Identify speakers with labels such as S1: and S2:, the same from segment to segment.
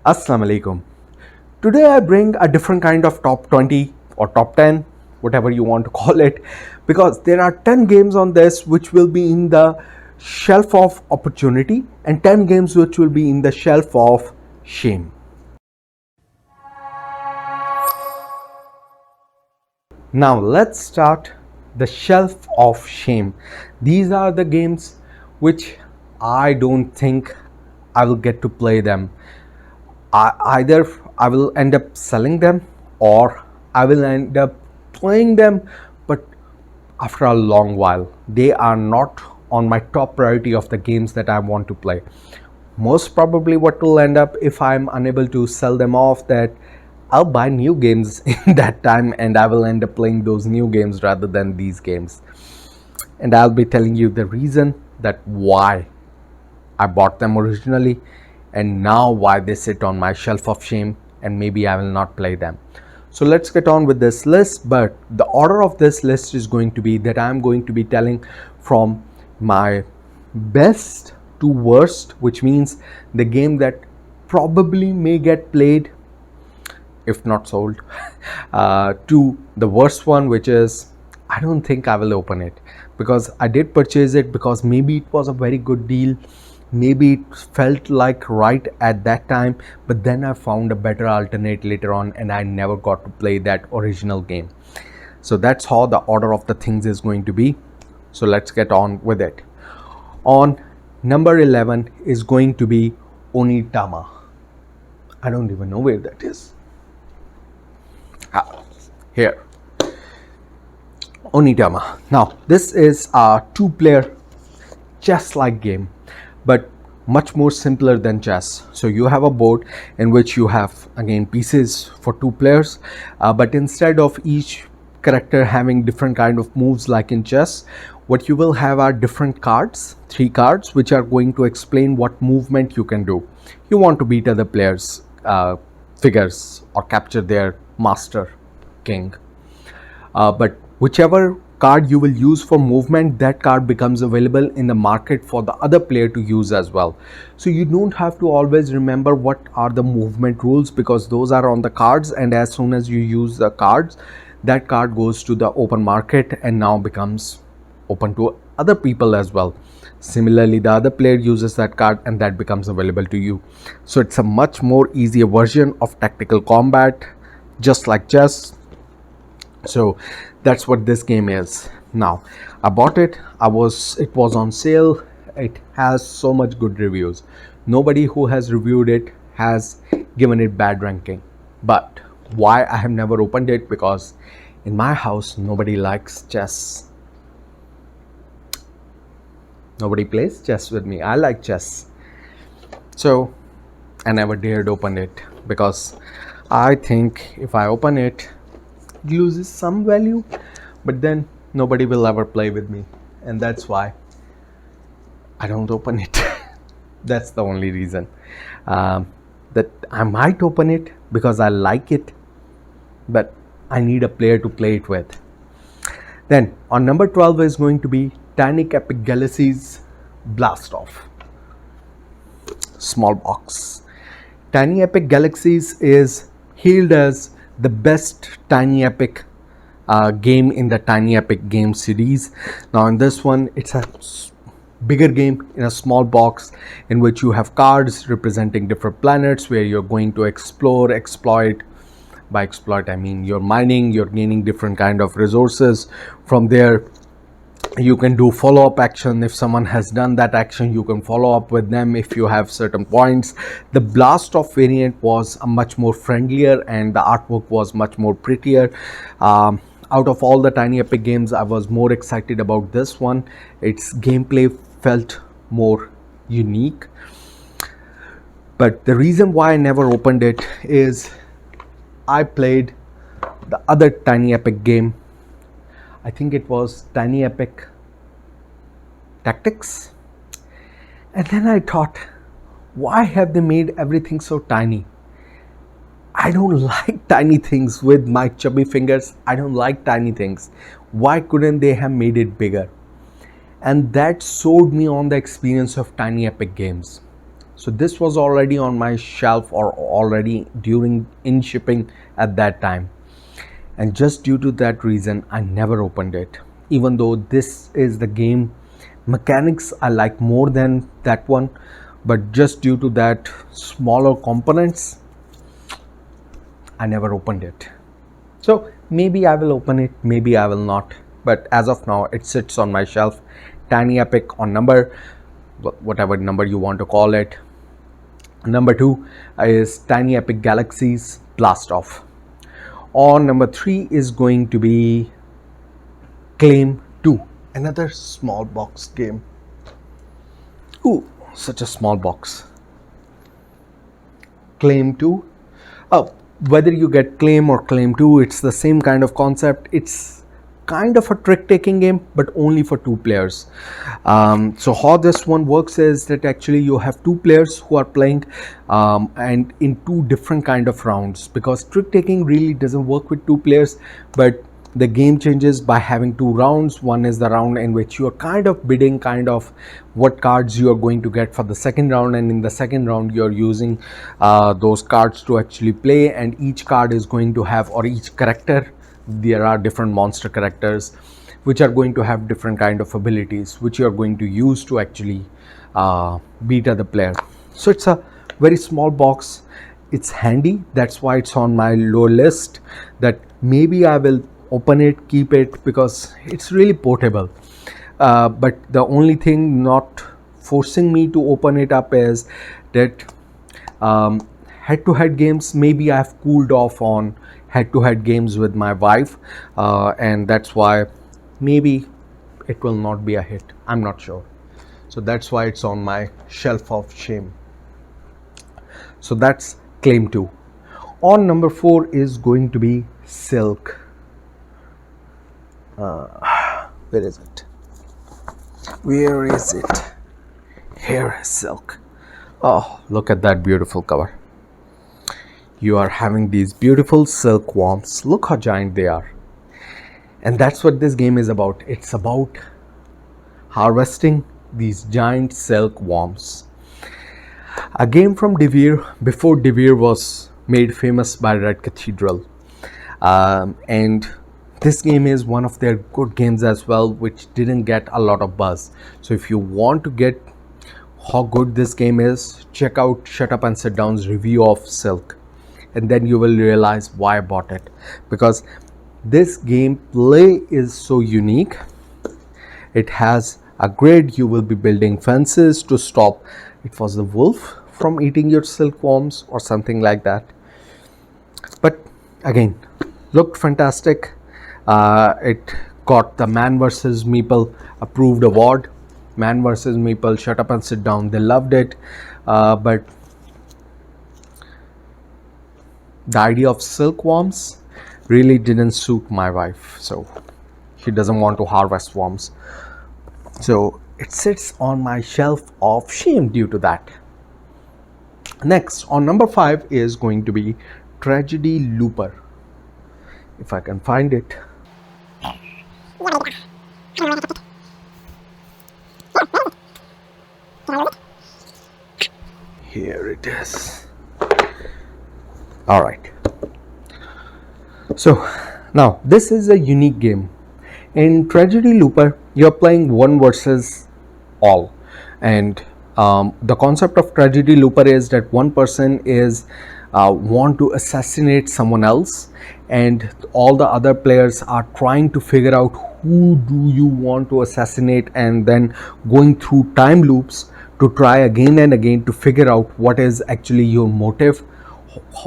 S1: Assalamu alaikum. Today I bring a different kind of top 20 or top 10, whatever you want to call it, because there are 10 games on this which will be in the shelf of opportunity and 10 games which will be in the shelf of shame. Now let's start the shelf of shame. These are the games which I don't think I will get to play them. Either I will end up selling them or I will end up playing them, but after a long while. They are not on my top priority of the games that I want to play. Most probably what will end up, if I'm unable to sell them off, that I'll buy new games in that time and I will end up playing those new games rather than these games. And I'll be telling you the reason that why I bought them originally and now why they sit on my shelf of shame and maybe I will not play them. So let's get on with this list, but the order of this list is going to be that I'm going to be telling from my best to worst, which means the game that probably may get played if not sold, to the worst one, which is I don't think I will open it, because I did purchase it because maybe it was a very good deal, maybe it felt like right at that time, but then I found a better alternate later on and I never got to play that original game. So that's how the order of the things is going to be. So let's get on with it. On number 11 is going to be Onitama. I don't even know where that is. Here, Onitama. Now this is a two-player chess-like game, but much more simpler than chess. So you have a board in which you have again pieces for two players, but instead of each character having different kind of moves like in chess, what you will have are different cards, 3 cards, which are going to explain what movement you can do. You want to beat other players' figures or capture their master king, but whichever card you will use for movement, that card becomes available in the market for the other player to use as well. So you don't have to always remember what are the movement rules, because those are on the cards, and as soon as you use the cards, that card goes to the open market and now becomes open to other people as well. Similarly, the other player uses that card and that becomes available to you. So it's a much more easier version of tactical combat, just like chess. So that's what this game is. Now I bought it, it was on sale. It has so much good reviews. Nobody who has reviewed it has given it bad ranking. But why I have never opened it? Because in my house nobody likes chess. Nobody plays chess with me. I like chess, so I never dared open it, because I think if I open it, it loses some value, but then nobody will ever play with me, and that's why I don't open it. That's the only reason. That I might open it because I like it, but I need a player to play it with. Then on number 12 is going to be Tiny Epic Galaxies Blast Off. Small box. Tiny Epic Galaxies is hailed as the best Tiny Epic game in the Tiny Epic game series. Now in this one, it's a bigger game in a small box in which you have cards representing different planets where you're going to explore, exploit. By exploit I mean you're mining, you're gaining different kind of resources. From there you can do follow-up action. If someone has done that action, you can follow up with them if you have certain points. The Blast Off variant was a much more friendlier and the artwork was much more prettier. Out of all the Tiny Epic games, I was more excited about this one. Its gameplay felt more unique, but the reason why I never opened it is I played the other Tiny Epic game. I think it was Tiny Epic Tactics, and then I thought, why have they made everything so tiny? I don't like tiny things with my chubby fingers. I don't like tiny things. Why couldn't they have made it bigger? And that sold me on the experience of Tiny Epic games. So this was already on my shelf or already during in shipping at that time, and just due to that reason I never opened it, even though this is the game mechanics I like more than that one, but just due to that smaller components I never opened it. So maybe I will open it, maybe I will not, but as of now it sits on my shelf. Tiny Epic on number, whatever number you want to call it. Number 2 is Tiny Epic Galaxies Blast Off. On number 3 is going to be Claim 2, another small box game. Ooh, such a small box. Claim 2. Oh, whether you get Claim or Claim 2, it's the same kind of concept. It's kind of a trick-taking game, but only for 2 players. So how this one works is that actually you have 2 players who are playing and in 2 different kind of rounds, because trick-taking really doesn't work with 2 players, but the game changes by having 2 rounds. One is the round in which you are kind of bidding what cards you are going to get for the second round, and in the second round you are using those cards to actually play, and each card is going to have, or each character, there are different monster characters which are going to have different kind of abilities which you are going to use to actually beat other player. So it's a very small box, it's handy, that's why it's on my low list, that maybe I will open it, keep it, because it's really portable. But the only thing not forcing me to open it up is that head-to-head games, maybe I've cooled off on head-to-head games with my wife, and that's why maybe it will not be a hit, I'm not sure. So that's why it's on my shelf of shame. So that's Claim 2. On number 4 is going to be Silk. Where is it? Where is it? Here is Silk. Oh, look at that beautiful cover. You are having these beautiful silk worms. Look how giant they are. And that's what this game is about. It's about harvesting these giant silk worms. A game from De Beer, before De Beer was made famous by Red Cathedral. And this game is one of their good games as well, which didn't get a lot of buzz. So if you want to get how good this game is, check out Shut Up and Sit Down's review of Silk, and then you will realize why I bought it, because this gameplay is so unique. It has a grid, you will be building fences to stop, it was the wolf, from eating your silkworms or something like that. But again, looked fantastic. It got the Man vs. Meeple approved award. Man vs. Meeple, Shut Up and Sit Down, they loved it, but the idea of silkworms really didn't suit my wife, so she doesn't want to harvest worms. So it sits on my shelf of shame due to that. Next, on number 5 is going to be Tragedy Looper. If I can find it. Here it is. All right. So now this is a unique game. In Tragedy Looper, you're playing one versus all, and the concept of Tragedy Looper is that one person is want to assassinate someone else, and all the other players are trying to figure out who do you want to assassinate, and then going through time loops to try again and again to figure out what is actually your motive,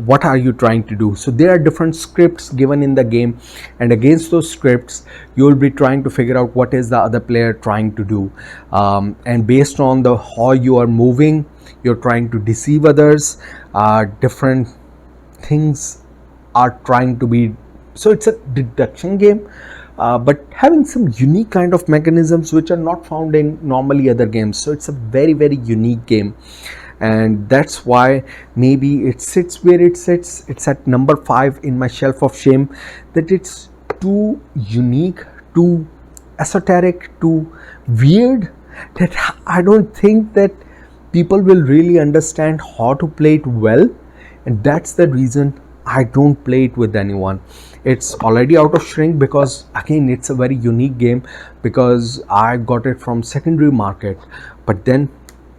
S1: what are you trying to do. So there are different scripts given in the game, and against those scripts you will be trying to figure out what is the other player trying to do, and based on the how you are moving, you're trying to deceive others. Different things are trying to be, so it's a deduction game, but having some unique kind of mechanisms which are not found in normally other games. So it's a very, very unique game, and that's why maybe it sits where it sits. It's at number 5 in my shelf of shame, that it's too unique, too esoteric, too weird, that I don't think that people will really understand how to play it well, and that's the reason I don't play it with anyone. It's already out of shrink because again it's a very unique game, because I got it from secondary market, but then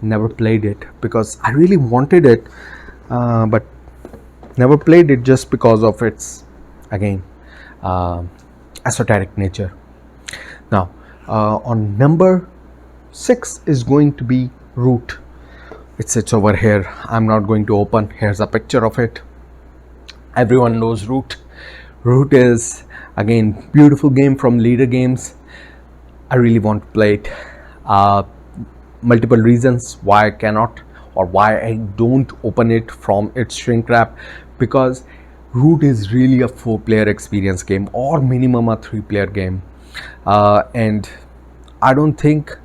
S1: never played it because I really wanted it, but never played it just because of its, again, esoteric nature. Now on number 6 is going to be Root. It sits over here. I'm not going to open. Here's a picture of it. Everyone knows Root. Root is, again, beautiful game from Leader Games. I really want to play it. Multiple reasons why I cannot, or why I don't open it from its shrink wrap, because Root is really a 4-player experience game, or minimum a 3-player game, and I don't think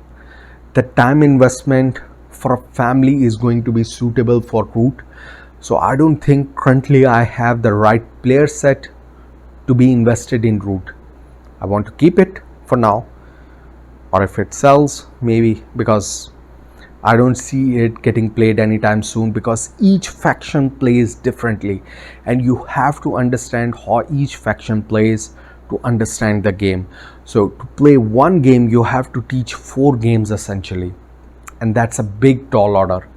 S1: the time investment for a family is going to be suitable for Root. So I don't think currently I have the right player set to be invested in Root. I want to keep it for now, or if it sells, maybe, because I don't see it getting played anytime soon, because each faction plays differently and you have to understand how each faction plays to understand the game. So to play one game you have to teach 4 games essentially, and that's a big tall order,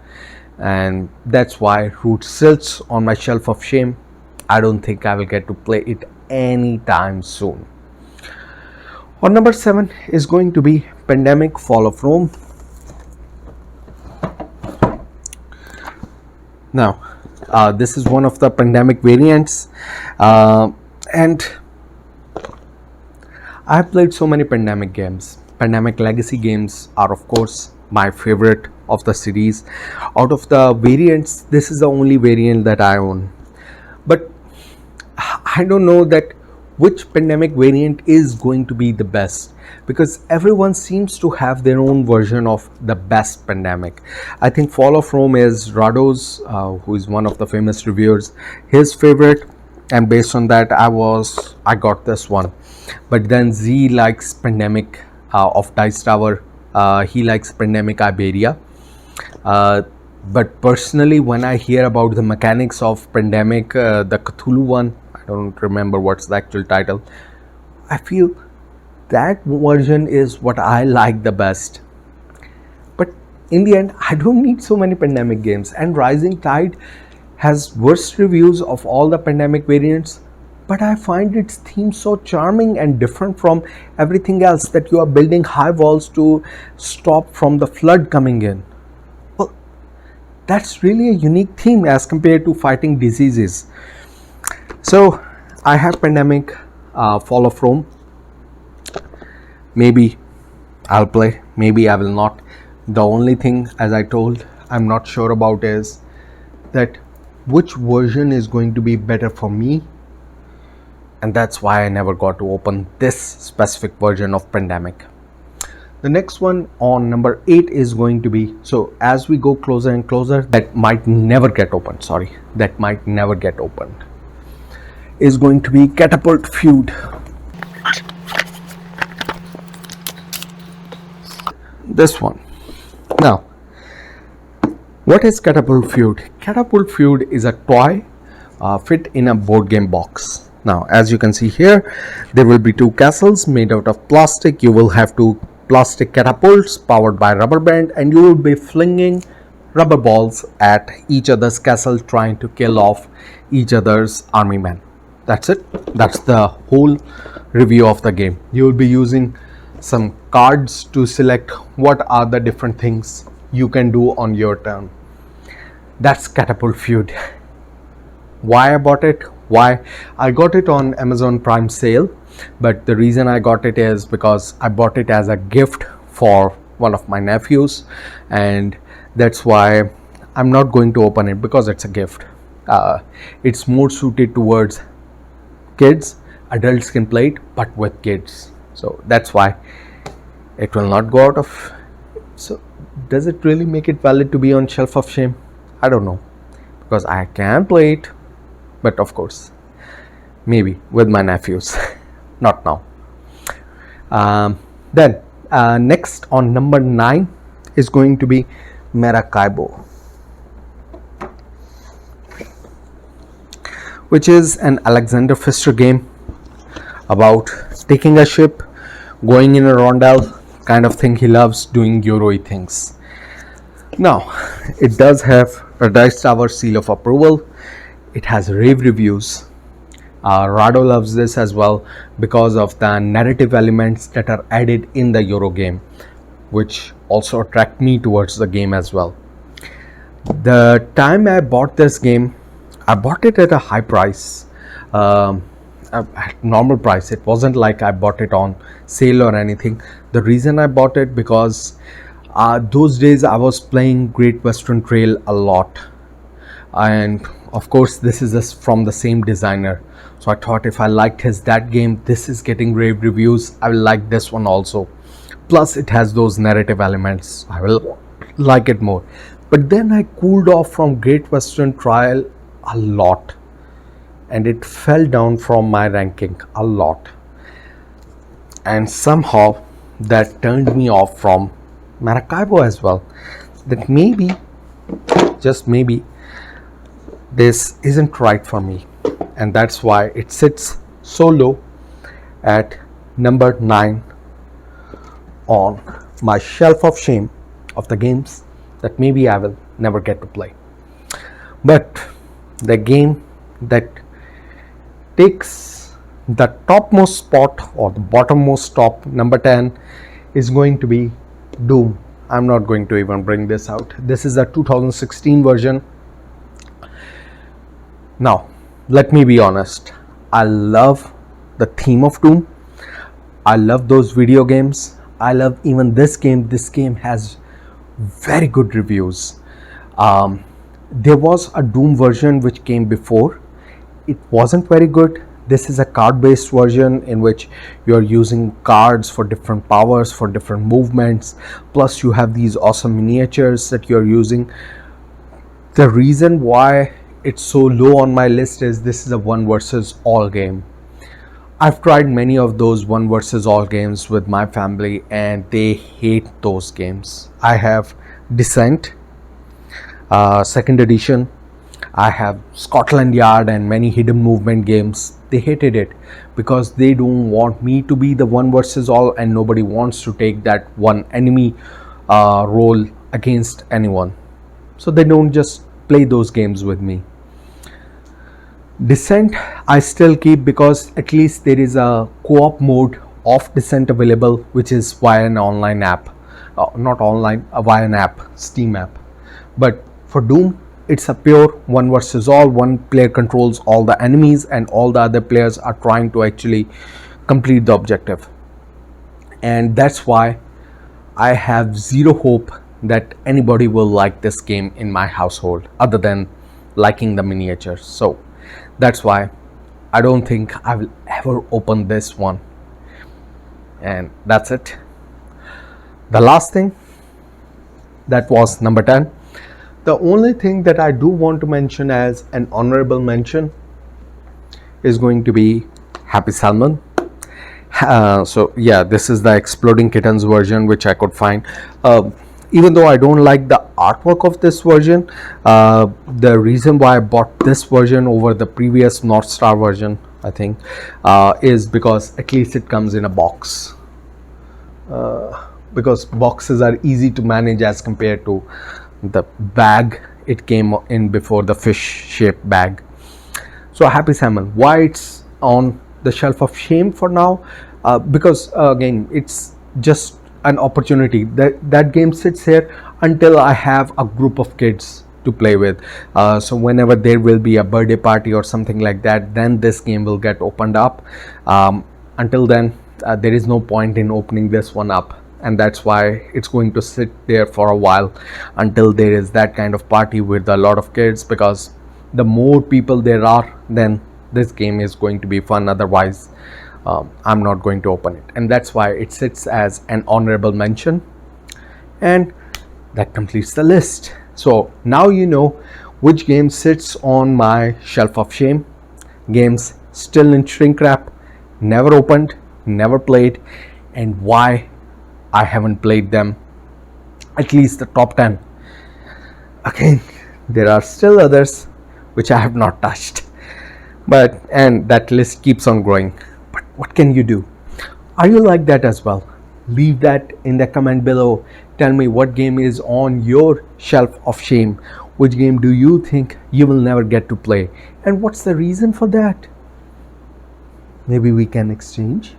S1: and that's why Root sits on my shelf of shame. I don't think I will get to play it anytime soon. On number 7 is going to be Pandemic Fall of Rome. Now this is one of the Pandemic variants, and I have played so many Pandemic games. Pandemic Legacy games are of course my favorite of the series. Out of the variants, this is the only variant that I own, but I don't know that which Pandemic variant is going to be the best, because everyone seems to have their own version of the best Pandemic. I think Fall of Rome is Rado's, who is one of the famous reviewers, his favorite, and based on that I got this one. But then Z likes Pandemic of Dice Tower. He likes Pandemic Iberia. But personally, when I hear about the mechanics of Pandemic, the Cthulhu one, I don't remember what's the actual title, I feel that version is what I like the best. But in the end, I don't need so many Pandemic games, and Rising Tide has worst reviews of all the Pandemic variants, but I find its theme so charming and different from everything else, that you are building high walls to stop from the flood coming in. Well, that's really a unique theme as compared to fighting diseases. So I have Pandemic Fall of Rome. Maybe I'll play, maybe I will not. The only thing, as I told, I'm not sure about is that which version is going to be better for me, and that's why I never got to open this specific version of Pandemic. The next one on number 8 is going to be, so as we go closer and closer, that might never get opened, is going to be Catapult Feud. This one. Now, what is Catapult Feud? Catapult Feud is a toy fit in a board game box. Now, as you can see here, there will be 2 castles made out of plastic. You will have 2 plastic catapults powered by rubber band, and you will be flinging rubber balls at each other's castle, trying to kill off each other's army men. That's it. That's the whole review of the game. You will be using some cards to select what are the different things you can do on your turn. That's Catapult Feud. Why I bought it? Why? I got it on Amazon Prime sale, but the reason I got it is because I bought it as a gift for one of my nephews, and that's why I'm not going to open it, because it's a gift. It's more suited towards kids. Adults can play it, but with kids. So that's why it will not go out of. So does it really make it valid to be on shelf of shame? I don't know, because I can play it, but of course maybe with my nephews. Not now. Then next on number 9 is going to be Maracaibo, which is an Alexander Pfister game about taking a ship, going in a rondel kind of thing. He loves doing Euro-y things. Now, it does have a Dice Tower seal of approval. It has rave reviews. Rado loves this as well because of the narrative elements that are added in the Euro game, which also attract me towards the game as well. The time I bought this game, I bought it at a high price, at normal price. It wasn't like I bought it on sale or anything. The reason I bought it because those days I was playing Great Western Trail a lot, and of course this is from the same designer, so I thought if I liked that game, this is getting rave reviews, I will like this one also. Plus it has those narrative elements, I will like it more. But then I cooled off from Great Western Trail a lot, and it fell down from my ranking a lot, and somehow that turned me off from Maracaibo as well. That maybe, just maybe, this isn't right for me, and that's why it sits so low at number 9 on my shelf of shame of the games that maybe I will never get to play. But the game that takes the topmost spot, or the bottommost top, number 10, is going to be Doom. I'm not going to even bring this out. This is the 2016 version. Now, let me be honest. I love the theme of Doom. I love those video games. I love even this game. This game has very good reviews. There was a Doom version which came before. It wasn't very good. This is a card-based version in which you are using cards for different powers, for different movements. Plus you have these awesome miniatures that you are using. The reason why it's so low on my list is this is a one versus all game. I've tried many of those one versus all games with my family, and they hate those games. I have Descent, second edition. I have Scotland Yard and many hidden movement games. They hated it because they don't want me to be the one versus all, and nobody wants to take that one enemy role against anyone. So they don't just play those games with me. Descent I still keep because at least there is a co-op mode of Descent available, which is via an online app. Not online, via an app, Steam app. But for Doom, it's a pure one versus all. One player controls all the enemies and all the other players are trying to actually complete the objective. And that's why I have zero hope that anybody will like this game in my household other than liking the miniatures. So that's why I don't think I will ever open this one. And that's it. The last thing, that was number 10. The only thing that I do want to mention as an honorable mention is going to be Happy Salmon. So yeah, this is the Exploding Kittens version which I could find. Even though I don't like the artwork of this version, the reason why I bought this version over the previous North Star version, I think, is because at least it comes in a box. Because boxes are easy to manage as compared to the bag it came in before, the fish shaped bag. So Happy Salmon, why it's on the shelf of shame for now? Because again, it's just an opportunity. That game sits here until I have a group of kids to play with. So whenever there will be a birthday party or something like that, then this game will get opened up. Until then, there is no point in opening this one up, and that's why it's going to sit there for a while until there is that kind of party with a lot of kids, because the more people there are, then this game is going to be fun. Otherwise I'm not going to open it, and that's why it sits as an honorable mention. And that completes the list. So now you know which game sits on my shelf of shame, games still in shrink wrap, never opened, never played, and why I haven't played them, at least the top 10. Again, there are still others which I have not touched, and that list keeps on growing. But what can you do? Are you like that as well? Leave that in the comment below. Tell me what game is on your shelf of shame. Which game do you think you will never get to play? And what's the reason for that? Maybe we can exchange?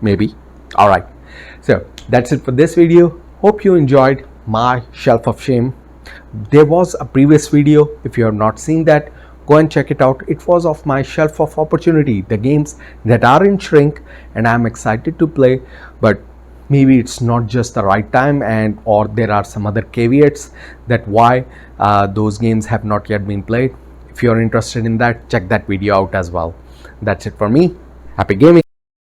S1: Maybe. Alright. So that's it for this video. Hope you enjoyed my shelf of shame. There was a previous video. If you have not seen that, go and check it out. It was of my shelf of opportunity, the games that are in shrink and I'm excited to play, but maybe it's not just the right time, and or there are some other caveats that why those games have not yet been played. If you're interested in that, check that video out as well. That's it for me. Happy gaming.